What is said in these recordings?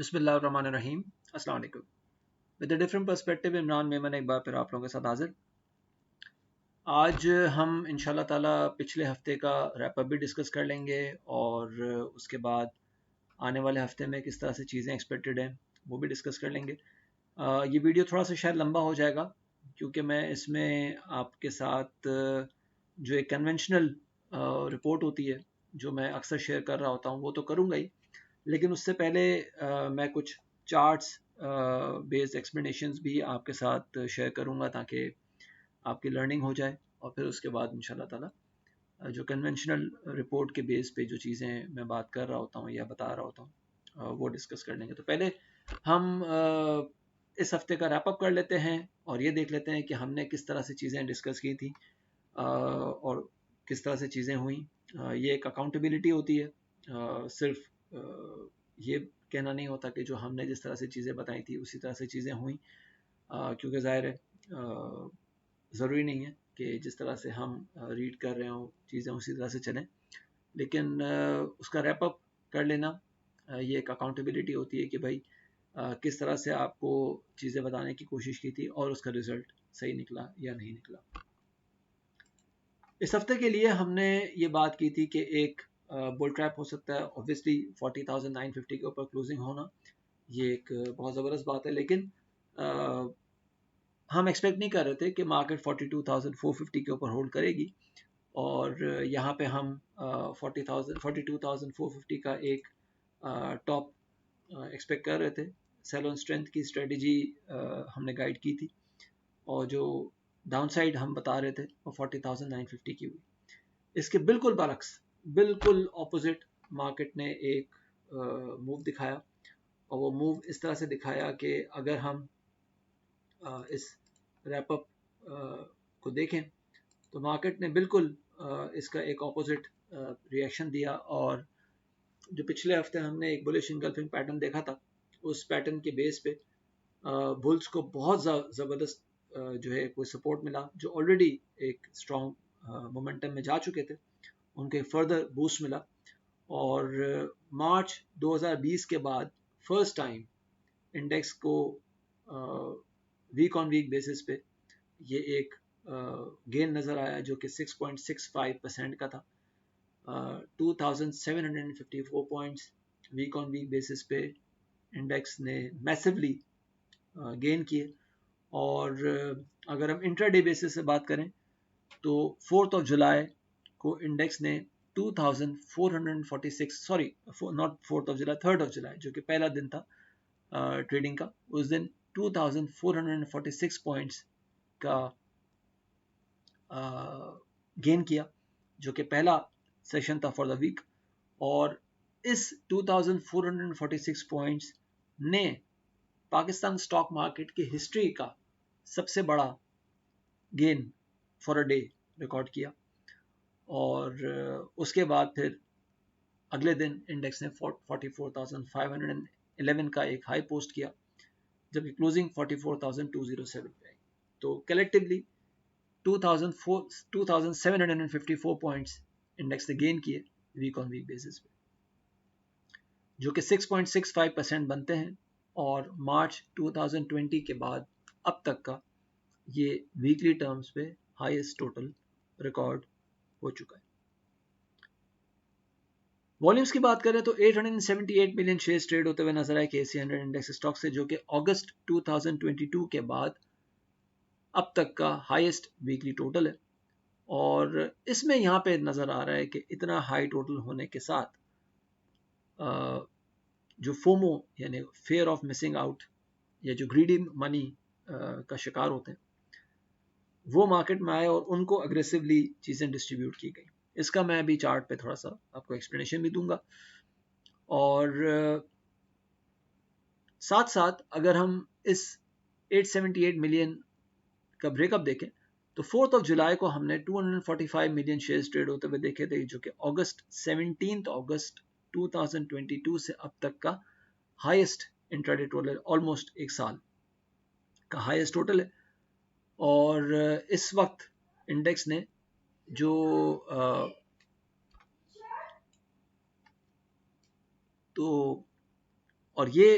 बिस्मिल्लाहिर्रहमानिर्रहीम। अस्सलाम वालेकुम। With a different perspective Imran Memon एक बार फिर आप लोगों के साथ हाजिर। आज हम इंशाल्लाह ताला पिछले हफ्ते का रैप अप भी डिस्कस कर लेंगे और उसके बाद आने वाले हफ्ते में किस तरह से चीज़ें एक्सपेक्टेड हैं वो भी डिस्कस कर लेंगे। ये वीडियो थोड़ा सा शायद लंबा हो जाएगा क्योंकि मैं इसमें आपके साथ जो एक कन्वेंशनल रिपोर्ट होती है जो मैं अक्सर शेयर कर रहा होता हूँ वो तो करूँगा ही, लेकिन उससे पहले मैं कुछ चार्ट्स बेस्ड एक्सप्लेनेशंस भी आपके साथ शेयर करूंगा ताकि आपकी लर्निंग हो जाए और फिर उसके बाद इंशाल्लाह ताला जो कन्वेंशनल रिपोर्ट के बेस पे जो चीज़ें मैं बात कर रहा होता हूँ या बता रहा होता हूँ वो डिस्कस कर लेंगे। तो पहले हम इस हफ्ते का रैप अप कर लेते हैं और ये देख लेते हैं कि हमने किस तरह से चीज़ें डिस्कस की थी और किस तरह से चीज़ें हुई। ये एक अकाउंटेबिलिटी होती है, सिर्फ ये कहना नहीं होता कि जो हमने जिस तरह से चीज़ें बताई थी उसी तरह से चीज़ें हुई, क्योंकि ज़ाहिर है ज़रूरी नहीं है कि जिस तरह से हम रीड कर रहे हों चीज़ें उसी तरह से चलें, लेकिन उसका रैप अप कर लेना ये एक अकाउंटेबिलिटी होती है कि भाई किस तरह से आपको चीज़ें बताने की कोशिश की थी और उसका रिज़ल्ट सही निकला या नहीं निकला। इस हफ्ते के लिए हमने ये बात की थी कि एक बुल ट्रैप हो सकता है। ऑब्वियसली 40,950 के ऊपर क्लोजिंग होना ये एक बहुत ज़बरदस्त बात है, लेकिन हम एक्सपेक्ट नहीं कर रहे थे कि मार्केट 42,450 के ऊपर होल्ड करेगी और यहाँ पे हम 42,450 का एक टॉप एक्सपेक्ट कर रहे थे। सेल ऑन स्ट्रेंथ की स्ट्रेटजी हमने गाइड की थी और जो डाउन साइड हम बता रहे थे वो 40,950 की हुई। इसके बिल्कुल बरक्स, बिल्कुल ऑपोजिट मार्केट ने एक मूव दिखाया और वो मूव इस तरह से दिखाया कि अगर हम इस रैप अप को देखें तो मार्केट ने बिल्कुल इसका एक ऑपोजिट रिएक्शन दिया और जो पिछले हफ्ते हमने एक बुलिश इंगल्फिंग पैटर्न देखा था उस पैटर्न के बेस पे बुल्स को बहुत ज़बरदस्त जो है कोई सपोर्ट मिला, जो ऑलरेडी एक स्ट्रॉन्ग मोमेंटम में जा चुके थे उनके फर्दर बूस्ट मिला और मार्च 2020 के बाद फर्स्ट टाइम इंडेक्स को वीक ऑन वीक बेसिस पे ये एक गेन नज़र आया जो कि 6.65% का था। 2754 points week on week basis पे इंडेक्स ने मैसिवली गेन किए और अगर हम इंट्राडे बेसिस से बात करें तो 4th ऑफ जुलाई को इंडेक्स ने 2446, sorry not 4th of July, 3rd of July जो कि पहला दिन था ट्रेडिंग का, उस दिन 2446 पॉइंट्स का गेन किया जो कि पहला सेशन था फॉर द वीक। और इस 2446 पॉइंट्स ने पाकिस्तान स्टॉक मार्केट की हिस्ट्री का सबसे बड़ा gain for a day record किया और उसके बाद फिर अगले दिन इंडेक्स ने 44,511 का एक हाई पोस्ट किया जबकि क्लोजिंग 44,207 पे आई। तो कलेक्टिवली 2,754 पॉइंट्स इंडेक्स ने गेन किए वीक ऑन वीक बेसिस पे, जो कि 6.65% बनते हैं और मार्च 2020 के बाद अब तक का ये वीकली टर्म्स पे हाईएस्ट टोटल रिकॉर्ड हो चुका है। वॉल्यूम्स की बात करें तो 878 मिलियन शेयर्स ट्रेड होते हुए नजर आए केसी 100 इंडेक्स स्टॉक से, जो कि अगस्त 2022 के बाद अब तक का हाईएस्ट वीकली टोटल है। और इसमें यहाँ पे नज़र आ रहा है कि इतना हाई टोटल होने के साथ जो फोमो यानी फेयर ऑफ मिसिंग आउट या जो ग्रीडी मनी का शिकार होते हैं वो मार्केट में आए और उनको अग्रेसिवली चीज़ें डिस्ट्रीब्यूट की गई। इसका मैं अभी चार्ट पे थोड़ा सा आपको एक्सप्लेनेशन भी दूंगा और साथ साथ अगर हम इस 878 मिलियन का ब्रेकअप देखें तो 4th ऑफ जुलाई को हमने 245 मिलियन शेयर्स ट्रेड होते हुए देखे थे, जो कि 17 अगस्त 2022 से अब तक का हाईएस्ट इंट्राडे टोटल, ऑलमोस्ट एक साल का हाईएस्ट टोटल है। और इस वक्त इंडेक्स ने जो तो और ये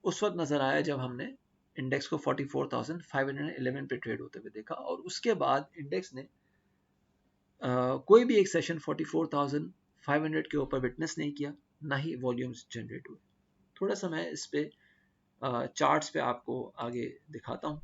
उस वक्त नज़र आया जब हमने इंडेक्स को 44,511 पे ट्रेड होते हुए देखा, और उसके बाद इंडेक्स ने कोई भी एक सेशन 44,500 के ऊपर विटनेस नहीं किया, ना ही वॉल्यूम्स जनरेट हुए। थोड़ा सा मैं इस पे चार्ट्स पे आपको आगे दिखाता हूँ।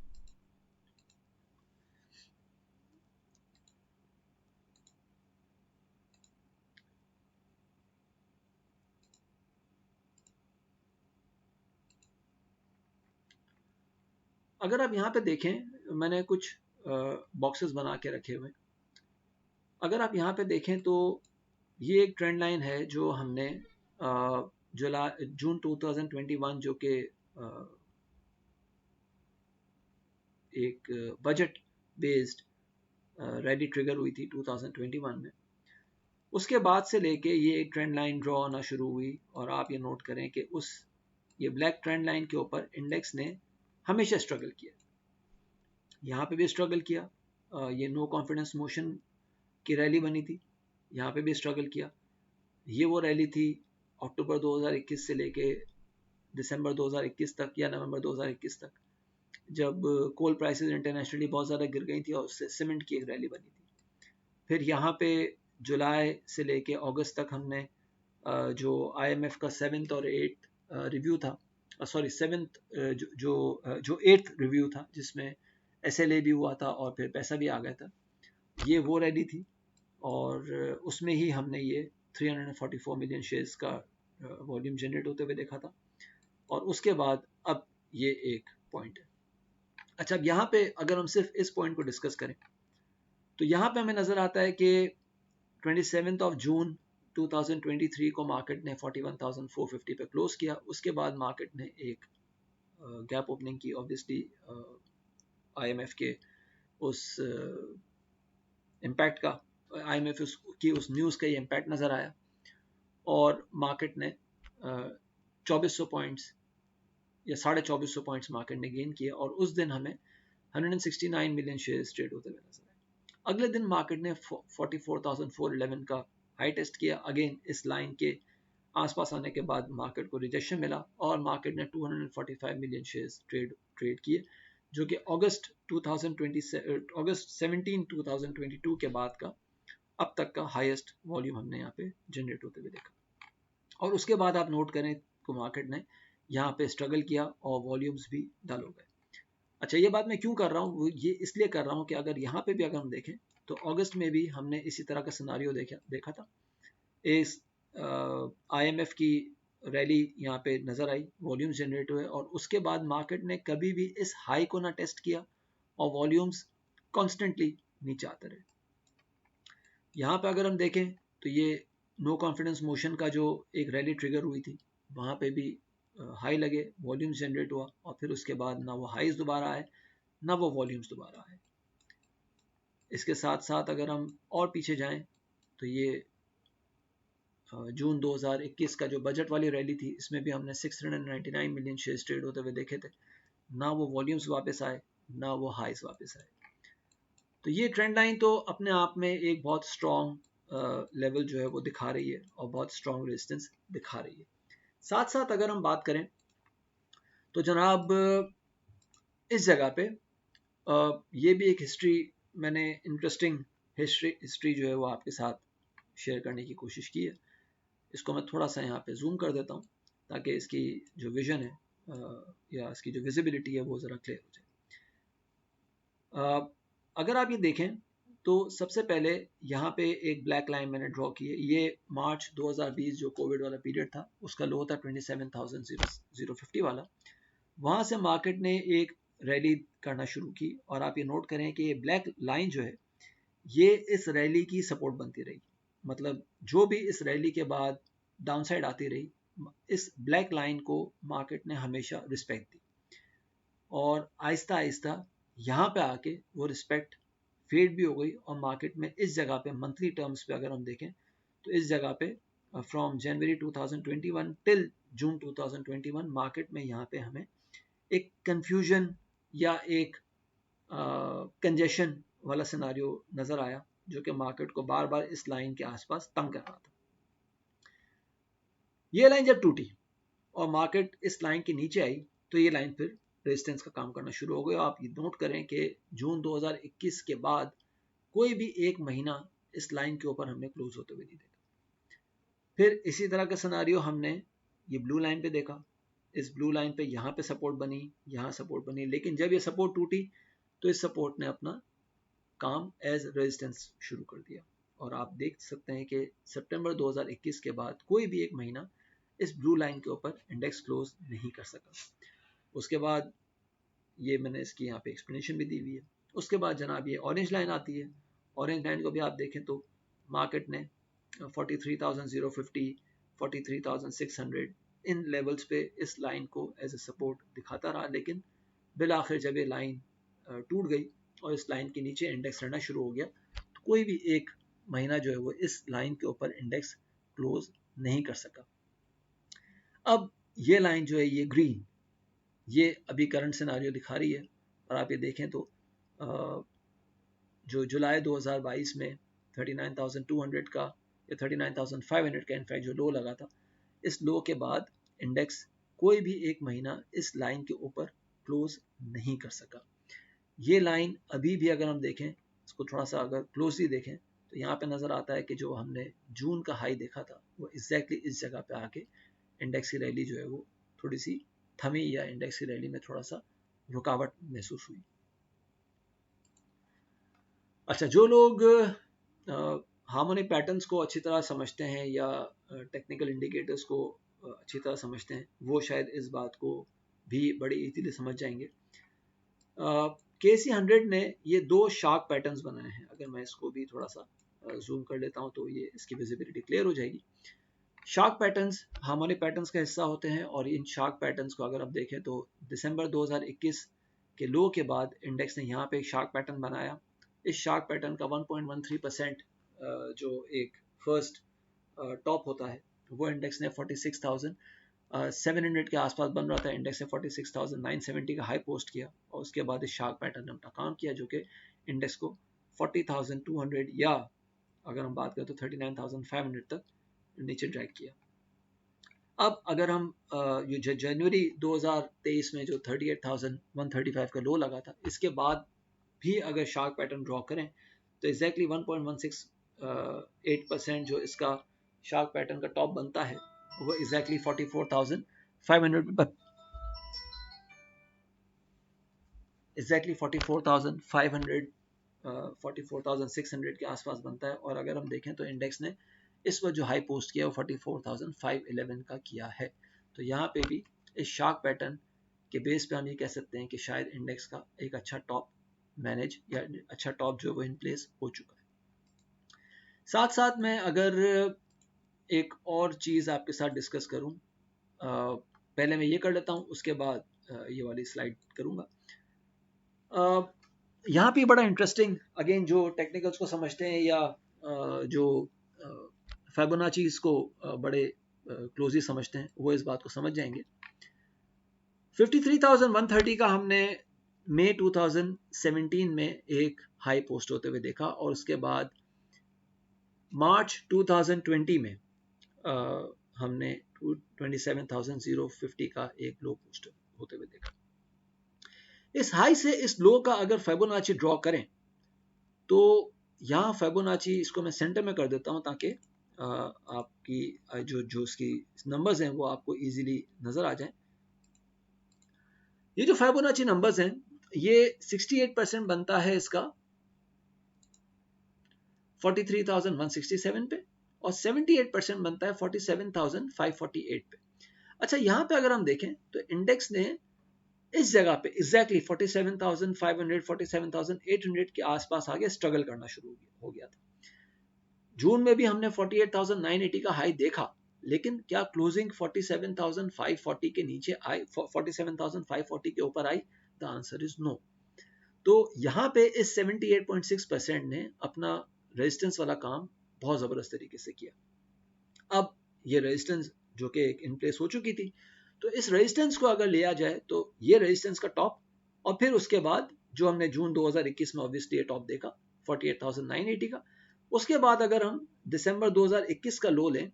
अगर आप यहाँ पे देखें, मैंने कुछ बॉक्सेस बना के रखे हुए। अगर आप यहाँ पे देखें तो ये एक ट्रेंड लाइन है जो हमने जुलाई जून 2021 जो कि एक बजट बेस्ड रैली ट्रिगर हुई थी 2021 में, उसके बाद से लेके ये एक ट्रेंड लाइन ड्रॉ होना शुरू हुई। और आप ये नोट करें कि ये ब्लैक ट्रेंड लाइन के ऊपर इंडेक्स ने हमेशा स्ट्रगल किया, यहाँ पे भी स्ट्रगल किया। ये नो कॉन्फिडेंस मोशन की रैली बनी थी, यहाँ पे भी स्ट्रगल किया। ये वो रैली थी अक्टूबर 2021 से लेके दिसंबर 2021 तक या नवंबर 2021 तक, जब कोल प्राइसेस इंटरनेशनली बहुत ज़्यादा गिर गई थी और उससे सीमेंट की एक रैली बनी थी। फिर यहाँ पे जुलाई से लेके अगस्त तक हमने जो आईएमएफ का 7th और 8th रिव्यू था, सॉरी 7th जो 8th रिव्यू था, जिसमें एसएलए भी हुआ था और फिर पैसा भी आ गया था, ये वो रैली थी। और उसमें ही हमने ये 344 मिलियन शेयर्स का वॉल्यूम जनरेट होते हुए देखा था। और उसके बाद अब ये एक पॉइंट है। अच्छा, अब यहाँ पे अगर हम सिर्फ इस पॉइंट को डिस्कस करें तो यहाँ पे हमें नज़र आता है कि 27 जून 2023 को मार्केट ने 41,450 पे क्लोज किया। उसके बाद मार्केट ने एक गैप ओपनिंग की, ऑब्वियसली आईएमएफ के उस इम्पैक्ट का, आईएमएफ की उस न्यूज़ का ये इम्पैक्ट नज़र आया और मार्केट ने 2400 पॉइंट्स या 2450 पॉइंट्स मार्केट ने गेन किए और उस दिन हमें 169 मिलियन शेयर्स ट्रेड होते हुए नजर आए। अगले दिन मार्केट ने 44,411 का हाई टेस्ट किया। अगेन इस लाइन के आसपास आने के बाद मार्केट को रिजेक्शन मिला और मार्केट ने 245 मिलियन शेयर्स ट्रेड किए, जो कि अगस्त 17 2022 के बाद का अब तक का हाईएस्ट वॉल्यूम हमने यहाँ पे जनरेट होते हुए देखा। और उसके बाद आप नोट करें तो मार्केट ने यहाँ पे स्ट्रगल किया और वॉल्यूम्स भी डल हो गए। अच्छा, ये बात मैं क्यों कर रहा हूँ, ये इसलिए कर रहा हूँ कि अगर यहाँ पे भी अगर हम देखें तो अगस्त में भी हमने इसी तरह का सिनारियो देखा था। इस आईएमएफ की रैली यहाँ पे नज़र आई, वॉल्यूम्स जनरेट हुए और उसके बाद मार्केट ने कभी भी इस हाई को ना टेस्ट किया और वॉल्यूम्स कॉन्स्टेंटली नीचे आते रहे। यहाँ पे अगर हम देखें तो ये नो कॉन्फिडेंस मोशन का जो एक रैली ट्रिगर हुई थी, वहाँ पे भी हाई लगे, वॉल्यूम्स जनरेट हुआ और फिर उसके बाद ना वो हाईज दोबारा आए ना वो वॉल्यूम्स दोबारा आए। इसके साथ साथ अगर हम और पीछे जाएं तो ये जून 2021 का जो बजट वाली रैली थी, इसमें भी हमने 699 मिलियन शेयर्स ट्रेड होते हुए देखे थे। ना वो वॉल्यूम्स वापस आए ना वो हाईज वापस आए। तो ये ट्रेंड लाइन तो अपने आप में एक बहुत स्ट्रॉन्ग लेवल जो है वो दिखा रही है और बहुत स्ट्रॉन्ग रेजिस्टेंस दिखा रही है। साथ साथ अगर हम बात करें तो जनाब इस जगह पे ये भी एक हिस्ट्री, मैंने इंटरेस्टिंग हिस्ट्री जो है वो आपके साथ शेयर करने की कोशिश की है। इसको मैं थोड़ा सा यहाँ पे जूम कर देता हूँ ताकि इसकी जो विजन है या इसकी जो विजिबिलिटी है वो ज़रा क्लियर हो जाए। अगर आप ये देखें तो सबसे पहले यहाँ पे एक ब्लैक लाइन मैंने ड्रॉ की है। ये मार्च 2020 जो कोविड वाला पीरियड था उसका लो था 27,050 वाला। वहाँ से मार्केट ने एक रैली करना शुरू की और आप ये नोट करें कि ये ब्लैक लाइन जो है ये इस रैली की सपोर्ट बनती रही। मतलब जो भी इस रैली के बाद डाउनसाइड आती रही, इस ब्लैक लाइन को मार्केट ने हमेशा रिस्पेक्ट दी और आहिस्ता आहिस्ता यहाँ पे आके वो रिस्पेक्ट फेड भी हो गई और मार्केट में इस जगह पे मंथली टर्म्स पे अगर हम देखें तो इस जगह पे from January 2021 till June 2021 market में यहाँ पे हमें एक कंफ्यूजन या एक कंजेशन वाला सिनारियो नजर आया, जो कि मार्केट को बार बार इस लाइन के आसपास तंग कर रहा था। ये लाइन जब टूटी और मार्केट इस लाइन के नीचे आई तो ये लाइन फिर रेजिस्टेंस का काम करना शुरू हो गया। आप ये नोट करें कि जून 2021 के बाद कोई भी एक महीना इस लाइन के ऊपर हमने क्लोज होते हुए नहीं देखा। फिर इसी तरह का सिनारियो हमने ये ब्लू लाइन पे देखा। इस ब्लू लाइन पे यहाँ पे सपोर्ट बनी, यहाँ सपोर्ट बनी, लेकिन जब ये सपोर्ट टूटी तो इस सपोर्ट ने अपना काम एज रेजिस्टेंस शुरू कर दिया। और आप देख सकते हैं कि सितंबर 2021 के बाद कोई भी एक महीना इस ब्लू लाइन के ऊपर इंडेक्स क्लोज नहीं कर सका। उसके बाद ये मैंने इसकी यहाँ पे एक्सप्लेनेशन भी दी हुई है। उसके बाद जनाब ये ऑरेंज लाइन आती है। ऑरेंज लाइन को भी आप देखें तो मार्केट ने 43,050, 43,600 इन लेवल्स पे इस लाइन को एज ए सपोर्ट दिखाता रहा, लेकिन बिल आखिर जब ये लाइन टूट गई और इस लाइन के नीचे इंडेक्स रहना शुरू हो गया तो कोई भी एक महीना जो है वो इस लाइन के ऊपर इंडेक्स क्लोज नहीं कर सका। अब ये लाइन जो है ये ग्रीन, ये अभी करंट सिनारियो दिखा रही है। और आप ये देखें तो जो जुलाई 2022 में 39,200 का या 39,500 का इनफैक्ट जो लो लगा था, इस लो के बाद इंडेक्स कोई भी एक महीना इस लाइन के ऊपर क्लोज नहीं कर सका। ये लाइन अभी भी अगर हम देखें, इसको थोड़ा सा अगर क्लोजली देखें तो यहाँ पे नज़र आता है कि जो हमने जून का हाई देखा था वो एग्जैक्टली इस जगह पे आके इंडेक्स की रैली जो है वो थोड़ी सी थमी या इंडेक्स की रैली में थोड़ा सा रुकावट महसूस हुई। अच्छा, जो लोग हार्मोनिक पैटर्न्स को अच्छी तरह समझते हैं या टेक्निकल इंडिकेटर्स को अच्छी तरह समझते हैं वो शायद इस बात को भी बड़ी इजीली समझ जाएंगे। KC100 ने ये दो शार्क पैटर्न्स बनाए हैं। अगर मैं इसको भी थोड़ा सा जूम कर लेता हूं तो ये इसकी विजिबिलिटी क्लियर हो जाएगी। शार्क पैटर्न्स हार्मोनिक पैटर्न्स का हिस्सा होते हैं और इन शार्क पैटर्न्स को अगर आप देखें तो दिसंबर 2021 के लो के बाद इंडेक्स ने यहाँ पे एक शार्क पैटर्न बनाया। इस शार्क पैटर्न का 1.13% जो एक फर्स्ट टॉप होता है वो इंडेक्स ने 46,700 के आसपास बन रहा था। इंडेक्स ने 46,970 का हाई पोस्ट किया और उसके बाद इस शार्क पैटर्न ने अपना काम किया जो कि इंडेक्स को 40,200 या अगर हम बात करें तो 39,500 तक नीचे ड्रैग किया। अब अगर हम ये जनवरी 2023 में जो 38,135 का लो लगा था, इसके बाद भी अगर शार्क पैटर्न ड्रॉ करें तो एग्जैक्टली 1.168% जो इसका शार्क पैटर्न का टॉप बनता है वो एग्जैक्टली 44,500 44,600 के आसपास बनता है। और अगर हम देखें तो इंडेक्स ने इस वक्त जो हाई पोस्ट किया वो 44,511 का किया है। तो यहाँ पे भी इस शार्क पैटर्न के बेस पे हम ये कह सकते हैं कि शायद इंडेक्स का एक अच्छा टॉप मैनेज या अच्छा टॉप जो वो इन प्लेस हो चुका है। साथ साथ मैं अगर एक और चीज़ आपके साथ डिस्कस करूं, पहले मैं ये कर लेता हूं, उसके बाद ये वाली स्लाइड करूंगा। यहाँ पे बड़ा इंटरेस्टिंग, अगेन जो टेक्निकल्स को समझते हैं या जो फिबोनाचीज को बड़े क्लोजली समझते हैं वो इस बात को समझ जाएंगे। 53,130 का हमने मई 2017 में एक हाई पोस्ट होते हुए देखा और उसके बाद मार्च 2020 में हमने 27,050 का एक लो पोस्ट होते हुए देखा। इस हाई से इस लो का अगर फिबोनाची ड्रॉ करें तो यहाँ फिबोनाची इसको मैं सेंटर में कर देता हूँ ताकि आपकी जो इसकी नंबर्स हैं वो आपको इजीली नजर आ जाएं। ये जो फिबोनाची नंबर्स हैं ये 68% बनता है इसका 43,167 पे और 78% बनता है 47,548 पे। अच्छा, यहाँ पे अगर हम देखें तो इंडेक्स ने इस जगह पे एग्जैक्टली 47,500 47,800 के आसपास आगे स्ट्रगल करना शुरू हो गया था। जून में भी हमने 48,980 का हाई देखा, लेकिन क्या क्लोजिंग 47,540 के नीचे आई, 47,540 के ऊपर आई? The answer is no. तो यहाँ पे इस 78.6% ने अपना रेजिस्टेंस वाला काम बहुत जबरदस्त तरीके से किया। अब ये रेजिस्टेंस जो कि इन प्लेस हो चुकी थी, तो इस रेजिस्टेंस को अगर लिया जाए तो ये रेजिस्टेंस का टॉप और फिर उसके बाद जो हमने जून 2021 में ऑब्वियसली ये टॉप देखा 48,980 का, उसके बाद अगर हम दिसंबर 2021 का लो लें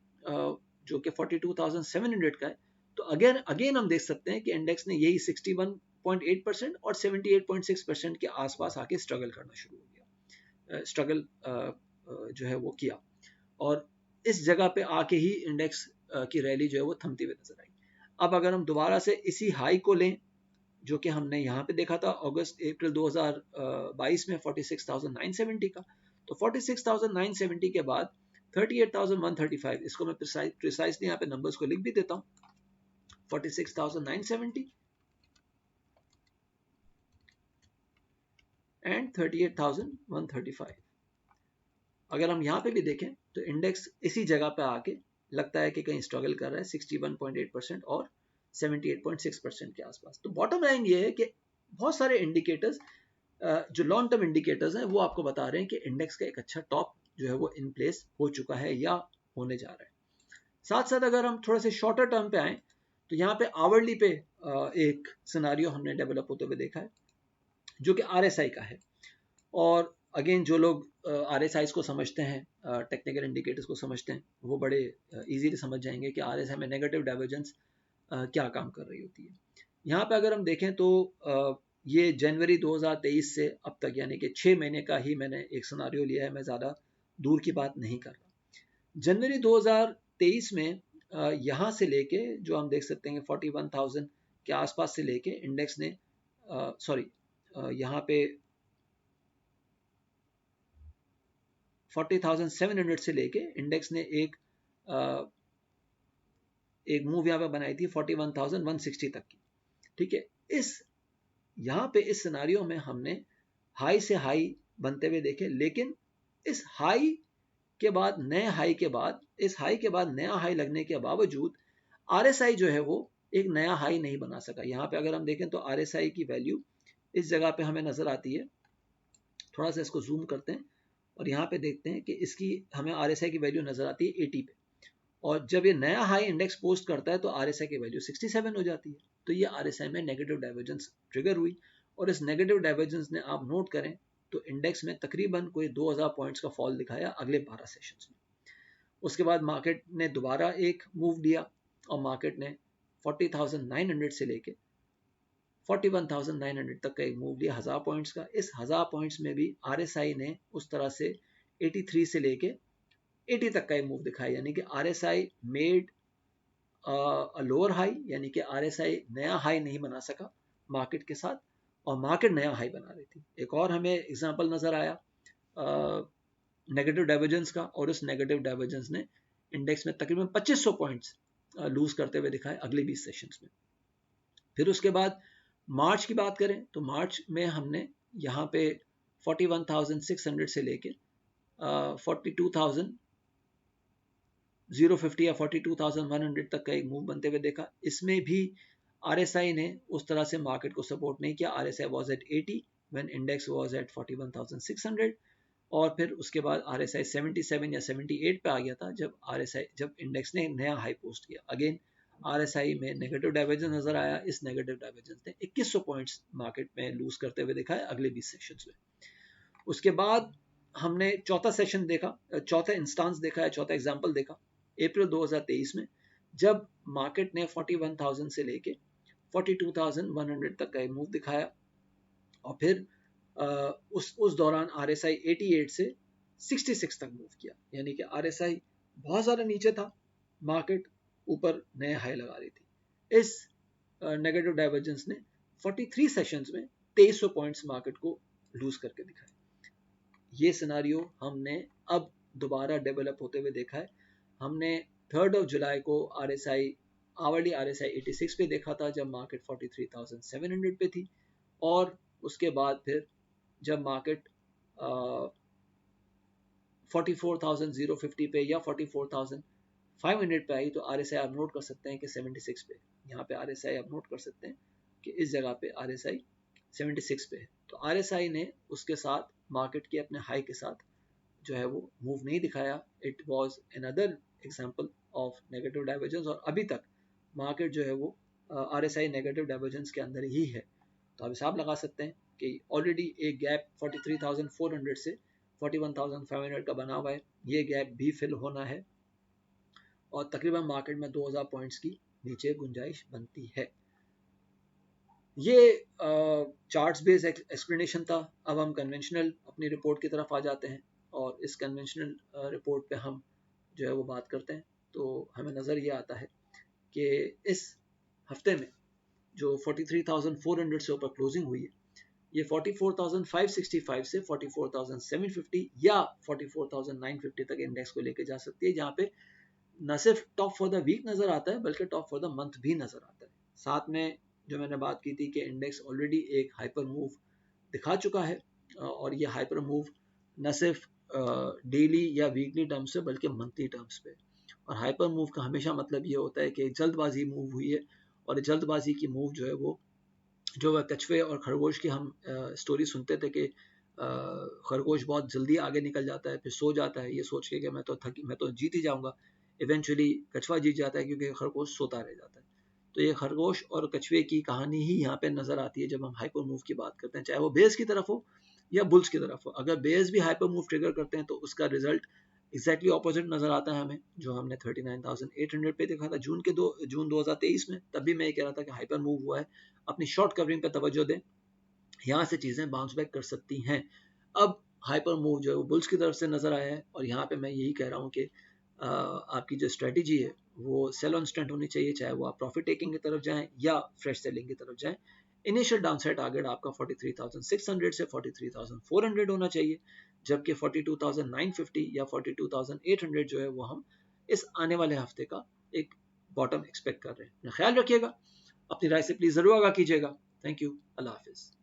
जो कि 42,700 का है, तो अगेन अगेन हम देख सकते हैं कि इंडेक्स ने यही 61.8% और 78.6% के आसपास आके स्ट्रगल करना शुरू हो गया, स्ट्रगल जो है वो किया, और इस जगह पे आके ही इंडेक्स की रैली जो है वो थमती हुई नजर आई। अब अगर हम दोबारा से इसी हाई को लें जो कि हमने यहाँ पे देखा था अगस्त अप्रैल 2022 में 46,970 का, तो 46,970 के बाद 38,135, इसको मैं प्रिसाइसली यहाँ पे नंबर्स को लिख भी देता हूँ, 46,970 एंड 38,135। अगर हम यहाँ पे भी देखें तो इंडेक्स इसी जगह पे आके लगता है कि कहीं स्ट्रगल कर रहा है 61.8% और 78.6% के आसपास। तो बॉटम लाइन ये है कि बहुत सारे इंडिकेटर्स जो लॉन्ग टर्म इंडिकेटर्स हैं वो आपको बता रहे हैं कि इंडेक्स का एक अच्छा टॉप जो है वो इन प्लेस हो चुका है या होने जा रहा है। साथ साथ अगर हम थोड़े से शॉर्टर टर्म पे आए तो यहाँ पे आवरली पे एक सिनारियो हमने डेवलप होते हुए देखा है जो कि RSI का है। और अगेन जो लोग RSIs को समझते हैं, टेक्निकल इंडिकेटर्स को समझते हैं, वो बड़े इजीली समझ जाएंगे कि RSI में नेगेटिव डाइवर्जेंस क्या काम कर रही होती है। यहाँ पे अगर हम देखें तो ये जनवरी 2023 से अब तक यानी कि 6 महीने का ही मैंने एक सिनारियो लिया है, मैं ज़्यादा दूर की बात नहीं कर रहा। जनवरी 2023 में यहाँ से लेके जो हम देख सकते हैं 41,000 के आसपास से लेके इंडेक्स ने यहाँ पे 40,700 से लेके इंडेक्स ने एक मूव यहाँ पे बनाई थी 41,160 तक की। ठीक है, इस यहाँ पे इस सिनारियो में हमने हाई से हाई बनते हुए देखे, लेकिन इस हाई के बाद नए हाई के बाद इस हाई के बाद नया हाई लगने के बावजूद RSI जो है वो एक नया हाई नहीं बना सका। यहाँ पे अगर हम देखें तो RSI की वैल्यू इस जगह पे हमें नजर आती है, थोड़ा सा इसको जूम करते हैं और यहाँ पे देखते हैं कि इसकी हमें RSI की वैल्यू नजर आती है 80 पे, और जब ये नया हाई इंडेक्स पोस्ट करता है तो RSI की वैल्यू 67 हो जाती है। तो ये RSI में नेगेटिव डाइवर्जेंस ट्रिगर हुई, और इस नेगेटिव डाइवर्जेंस ने आप नोट करें तो इंडेक्स में तकरीबन कोई 2000 पॉइंट्स का फॉल दिखाया अगले 12 सेशंस में। उसके बाद मार्केट ने दोबारा एक मूव लिया और मार्केट ने 40,900 से लेके 41,900 तक का एक मूव लिया 1000 पॉइंट्स का। इस 1000 पॉइंट्स में भी RSI ने उस तरह से 83 से लेके 80 तक का एक मूव दिखाया, यानी कि RSI मेड लोअर हाई, यानी कि RSI नया हाई नहीं बना सका मार्केट के साथ, और मार्केट नया हाई बना रही थी। एक और हमें एग्जांपल नजर आया नेगेटिव डाइवर्जेंस का, और उस नेगेटिव डाइवर्जेंस ने इंडेक्स में तकरीबन 2500 पॉइंट्स लूज करते हुए दिखाए अगले 20 सेशंस में। फिर उसके बाद मार्च की बात करें तो मार्च में हमने यहाँ पे 41,600 से लेके 42,050 या 42,100 तक का एक मूव बनते हुए देखा। इसमें भी RSI ने उस तरह से मार्केट को सपोर्ट नहीं किया। RSI was at 80 when index was at 41,600, और फिर उसके बाद RSI 77 या 78 पे आ गया था जब इंडेक्स ने नया हाई पोस्ट किया। अगेन RSI में नेगेटिव डाइवर्जेंस नजर आया। इस नेगेटिव डाइवर्जेंस ने 2100 पॉइंट्स मार्केट में लूज करते हुए दिखाया अगले 20 सेशंस में। उसके बाद हमने चौथा सेशन देखा, चौथा इंस्टांस देखा है, चौथा एग्जाम्पल देखा अप्रैल 2023 में, जब मार्केट ने 41,000 से लेके 42,100 तक का मूव दिखाया, और फिर उस दौरान RSI 88 से 66 तक मूव किया, यानी कि RSI बहुत ज़्यादा नीचे था, मार्केट ऊपर नए हाई लगा रही थी। इस नेगेटिव डाइवर्जेंस ने 43 सेशंस में 2300 पॉइंट्स मार्केट को लूज करके दिखाए। ये सिनारियो हमने अब दोबारा डेवलप होते हुए देखा है। हमने 3 जुलाई को आवरली RSI 86 पे देखा था जब मार्केट 43,700 पे थी, और उसके बाद फिर जब मार्केट 44,050 पे या 44,500 पे आई तो RSI आप नोट कर सकते हैं कि 76 पे, यहाँ पे RSI आप नोट कर सकते हैं कि इस जगह पे RSI 76 पे है। तो RSI ने उसके साथ मार्केट के अपने हाई के साथ जो है वो मूव नहीं दिखाया। It was another example of negative divergence, और अभी तक मार्केट जो है वो RSI नेगेटिव डाइवर्जेंस के अंदर ही है। तो आप हिसाब लगा सकते हैं कि ऑलरेडी एक गैप 43,400 से 41,500 का बना हुआ है, ये गैप भी फिल होना है, और तकरीबन मार्केट में 2000 पॉइंट्स की नीचे गुंजाइश बनती है। ये चार्ट्स बेस्ड एक्सप्लेनेशन था। अब हम कन्वेंशनल अपनी रिपोर्ट की तरफ आ जाते हैं और इस कन्वेंशनल रिपोर्ट पे हम जो है वो बात करते हैं। तो हमें नज़र ये आता है कि इस हफ्ते में जो 43,400 से ऊपर क्लोजिंग हुई है, ये 44,565 से 44,750 या 44,950 तक इंडेक्स को लेके जा सकती है, जहाँ पे न सिर्फ टॉप फॉर द वीक नज़र आता है बल्कि टॉप फॉर द मंथ भी नज़र आता है। साथ में जो मैंने बात की थी कि इंडेक्स ऑलरेडी एक हाइपर मूव दिखा चुका है और ये हाइपर मूव न सिर्फ डेली या वीकली टर्म्स पे बल्कि मंथली टर्म्स पे। और हाइपर मूव का हमेशा मतलब ये होता है कि जल्दबाजी मूव हुई है और जल्दबाजी की मूव जो है वो जो वह कछुए और खरगोश की हम स्टोरी सुनते थे कि खरगोश बहुत जल्दी आगे निकल जाता है फिर सो जाता है ये सोच के कि मैं तो जीत ही जाऊंगा। इवेंचुअली कछुआ जीत जाता है क्योंकि खरगोश सोता रह जाता है। तो ये खरगोश और कछुए की कहानी ही यहाँ पे नजर आती है जब हम हाइपर मूव की बात करते हैं, चाहे वो बेस की तरफ हो या बुल्स की तरफ हो। अगर बेस भी हाइपर मूव ट्रिगर करते हैं तो उसका रिजल्ट एग्जैक्टली ऑपोजिट नजर आता है हमें, जो हमने 39,800 पे देखा था जून 2023 में। तब भी मैं ये कह रहा था कि हाइपर मूव हुआ है, अपनी शॉर्ट कवरिंग पे तवज्जो दें, यहाँ से चीज़ें बाउंस बैक कर सकती हैं। अब हाइपर मूव जो है वो बुल्स की तरफ से नज़र आया है और यहाँ पे मैं यही कह रहा हूँ कि आपकी जो स्ट्रेटजी है वो सेल ऑन स्टैंड होनी चाहिए, चाहे वो आप प्रॉफिट टेकिंग की तरफ जाएं या फ्रेश सेलिंग की तरफ जाएं। इनिशियल डाउनसाइड टारगेट आपका 43,600 से 43,400 होना चाहिए, जबकि 42,950 या 42,800 जो है वो हम इस आने वाले हफ्ते का एक बॉटम एक्सपेक्ट कर रहे हैं। ख्याल रखिएगा, अपनी राय से प्लीज़ ज़रूर आगाह कीजिएगा। थैंक यू, अल्लाह हाफिज़।